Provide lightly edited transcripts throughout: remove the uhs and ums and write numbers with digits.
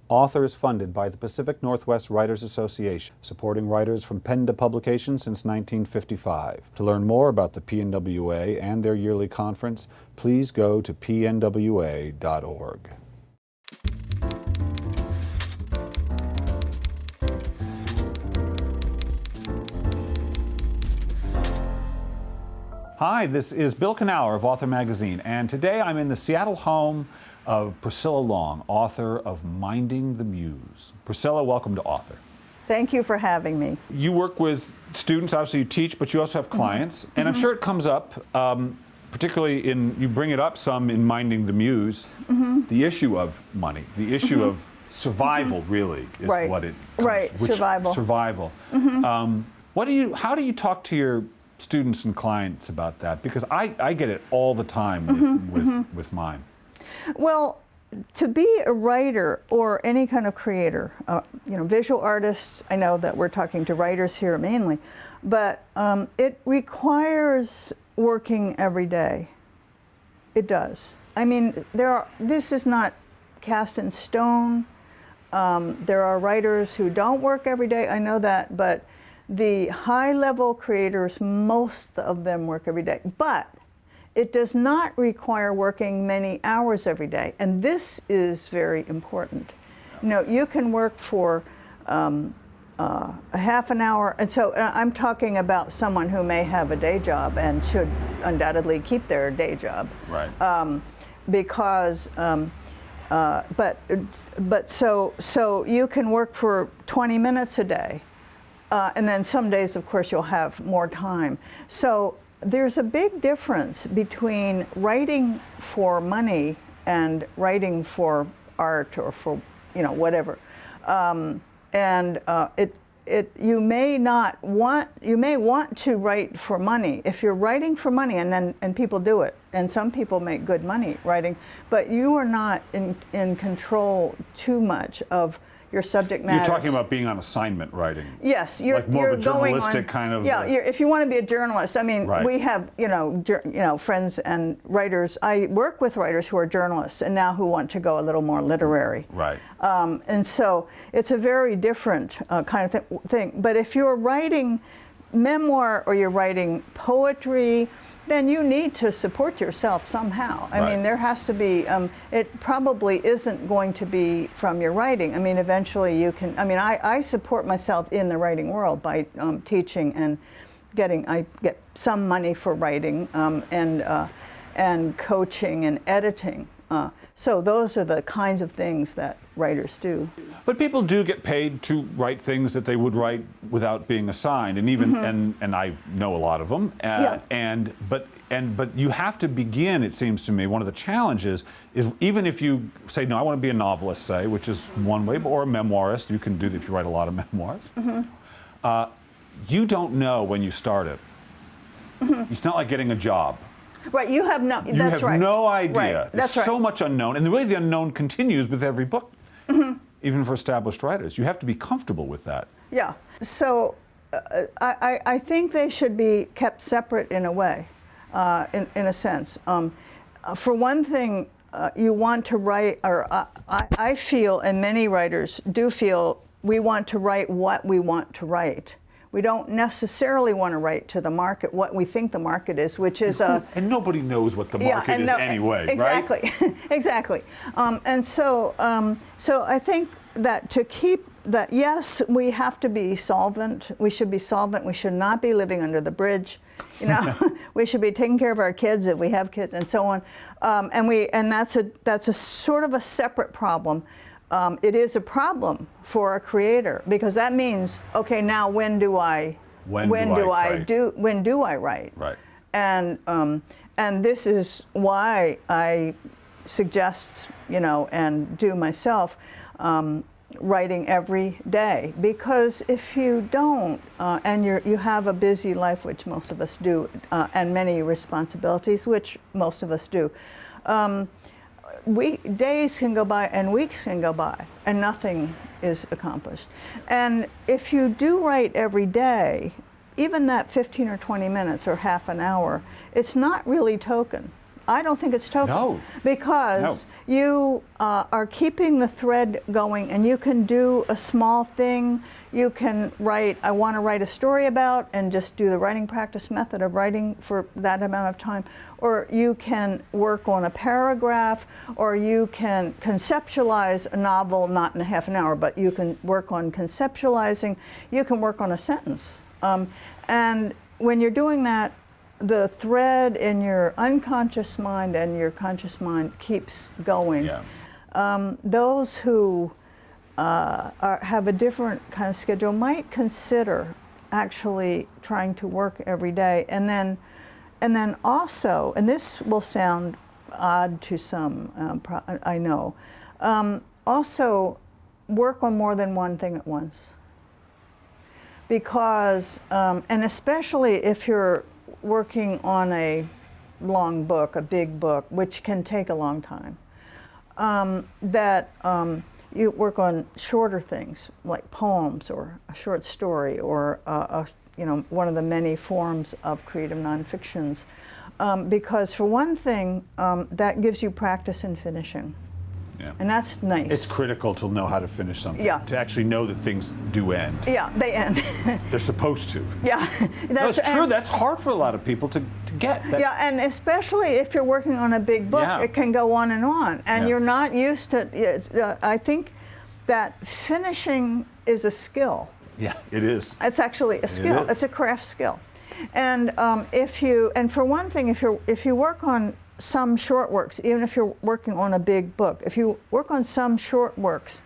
Author is funded by the Pacific Northwest Writers Association, supporting writers from pen to publication since 1955. To learn more about the PNWA and their yearly conference, please go to pnwa.org. Hi, this is Bill Kenower of Author Magazine, and today I'm in the Seattle home of Priscilla Long, author of Minding the Muse. Priscilla, welcome to Author. Thank you for having me. You work with students, obviously you teach, but you also have clients, and I'm sure it comes up, particularly you bring it up some in Minding the Muse, the issue of money, the issue of survival really is what it comes, survival. Survival. How do you talk to your students and clients about that? Because I get it all the time with mine. Well, to be a writer or any kind of creator, visual artists, I know that we're talking to writers here mainly, but it requires working every day. It does. I mean, this is not cast in stone. There are writers who don't work every day, I know that, but the high-level creators, most of them work every day. But it does not require working many hours every day, and this is very important. You can work for a half an hour, and so I'm talking about someone who may have a day job and should undoubtedly keep their day job. Right. So you can work for 20 minutes a day. And then some days, of course, you'll have more time. So there's a big difference between writing for money and writing for art or for, whatever. You may want to write for money. If you're writing for money, and people do it, and some people make good money writing, but you are not in control too much of your subject matter. You're talking about being on assignment writing. Yes, like more of a journalistic kind of. Yeah, if you want to be a journalist, I mean, right. We have friends and writers. I work with writers who are journalists and now who want to go a little more literary. Right. And so it's a very different kind of thing. But if you're writing memoir or you're writing poetry, then you need to support yourself somehow. I mean, there has to be, it probably isn't going to be from your writing. I mean, eventually you can, I support myself in the writing world by teaching and I get some money for writing and coaching and editing. So those are the kinds of things that writers do. But people do get paid to write things that they would write without being assigned, and even and I know a lot of them. But you have to begin. It seems to me one of the challenges is even if you say no, I want to be a novelist, say, which is one way, or a memoirist. You can do that if you write a lot of memoirs. You don't know when you start it. It's not like getting a job. Right, you have no. You have no idea. Right. That's There's so much unknown, and really the unknown continues with every book, even for established writers. You have to be comfortable with that. Yeah. So I think they should be kept separate in a way, in a sense. For one thing, you want to write, or I feel, and many writers do feel, we want to write what we want to write. We don't necessarily want to write to the market what we think the market is, which is and nobody knows what the market is anyway, exactly, right? Exactly. So I think that to keep that, yes, we have to be solvent. We should be solvent. We should not be living under the bridge. We should be taking care of our kids if we have kids, and so on. And that's a sort of a separate problem. It is a problem for a creator because that means, okay, now when do I write? Right. And this is why I suggest, and do myself, writing every day, because if you don't, and you have a busy life, which most of us do, and many responsibilities, which most of us do, days can go by and weeks can go by and nothing is accomplished. And if you do write every day, even that 15 or 20 minutes or half an hour, it's not really token. I don't think it's tofu. No. Because you are keeping the thread going, and you can do a small thing. You can write, I want to write a story about, and just do the writing practice method of writing for that amount of time. Or you can work on a paragraph, or you can conceptualize a novel, not in a half an hour, but you can work on conceptualizing. You can work on a sentence. And when you're doing that, the thread in your unconscious mind and your conscious mind keeps going. Yeah. Those who have a different kind of schedule might consider actually trying to work every day, and then also, and this will sound odd to some, I know, also work on more than one thing at once. Because, and especially if you're working on a long book, a big book, which can take a long time, you work on shorter things like poems or a short story or one of the many forms of creative nonfictions, because for one thing, that gives you practice in finishing. Yeah. And that's nice. It's critical to know how to finish something. Yeah. To actually know that things do end. Yeah, they end. They're supposed to. Yeah. That's true. That's hard for a lot of people to get. Yeah, and especially if you're working on a big book, Yeah. it can go on, and Yeah. you're not used to. I think that finishing is a skill. Yeah, it is. It's actually a skill. is. It's a craft skill, and for one thing, if you work on some short works, even if you're working on a big book, if you work on some short works,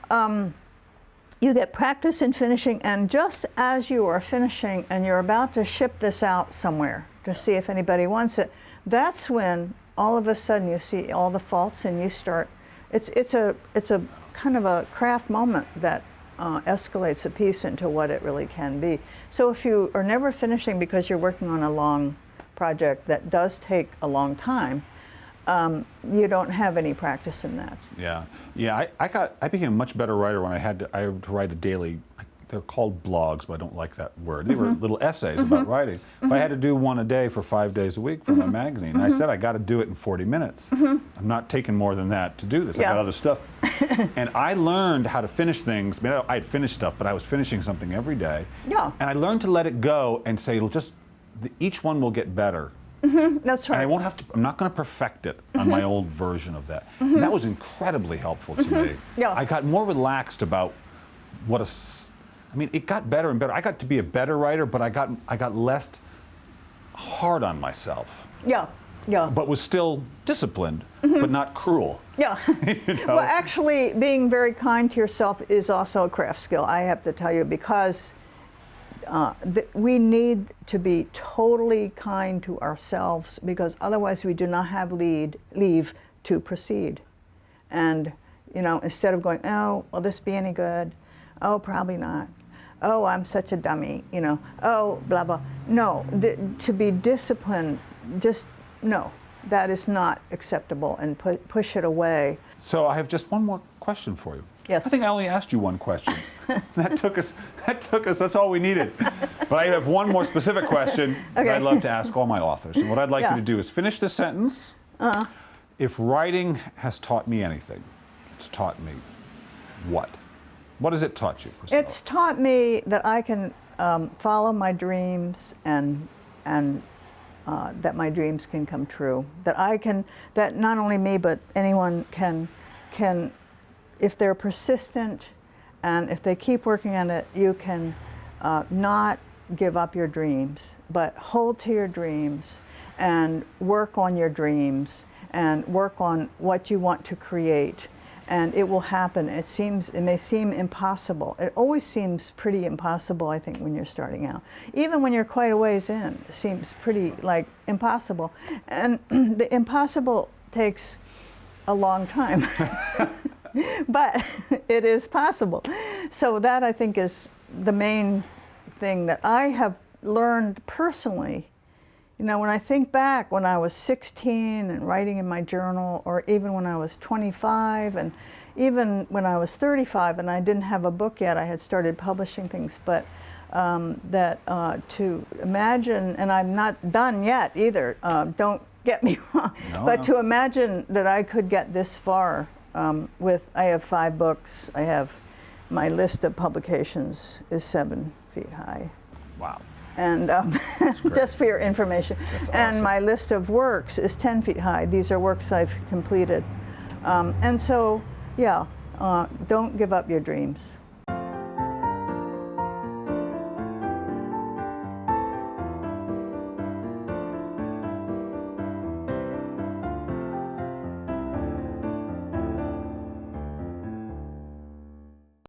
you get practice in finishing, and just as you are finishing and you're about to ship this out somewhere to see if anybody wants it, that's when all of a sudden you see all the faults and you start, it's a kind of a craft moment that escalates a piece into what it really can be. So if you are never finishing because you're working on a long project that does take a long time, you don't have any practice in that. Yeah, yeah. I became a much better writer when I had to write a daily. They're called blogs, but I don't like that word. They were little essays about writing. But I had to do one a day for 5 days a week for my magazine. And I said I got to do it in 40 minutes. I'm not taking more than that to do this. I got other stuff. And I learned how to finish things. I mean, I had finished stuff, but I was finishing something every day. Yeah. And I learned to let it go and say, each one will get better. That's right. And I won't have to. I'm not going to perfect it on my old version of that. And that was incredibly helpful to me. Yeah. I got more relaxed about it got better and better. I got to be a better writer, but I got less hard on myself. Yeah, yeah. But was still disciplined, but not cruel. Yeah. You know? Well, actually, being very kind to yourself is also a craft skill, I have to tell you, because we need to be totally kind to ourselves, because otherwise we do not have leave to proceed. And, instead of going, oh, will this be any good? Oh, probably not. Oh, I'm such a dummy, oh, blah, blah. No, to be disciplined, just no, that is not acceptable, and push it away. So I have just one more question for you. Yes. I think I only asked you one question. That took us, that's all we needed. But I have one more specific question that I'd love to ask all my authors. And what I'd like you to do is finish the sentence. If writing has taught me anything, it's taught me what? What has it taught you, Priscilla? It's taught me that I can follow my dreams, and that my dreams can come true. That not only me, but anyone can, if they're persistent and if they keep working on it, you can not give up your dreams, but hold to your dreams and work on your dreams and work on what you want to create. And it will happen. It may seem impossible. It always seems pretty impossible, I think, when you're starting out. Even when you're quite a ways in, it seems pretty impossible. And the impossible takes a long time. But it is possible. So that, I think, is the main thing that I have learned personally. When I think back when I was 16 and writing in my journal, or even when I was 25, and even when I was 35 and I didn't have a book yet, I had started publishing things, but to imagine, and I'm not done yet either, don't get me wrong. No, But no. to imagine that I could get this far I have 5 books. I have my list of publications is 7 feet high. Wow. And just for your information. That's And awesome. my list of works is 10 feet high. These are works I've completed. And so, yeah, don't give up your dreams.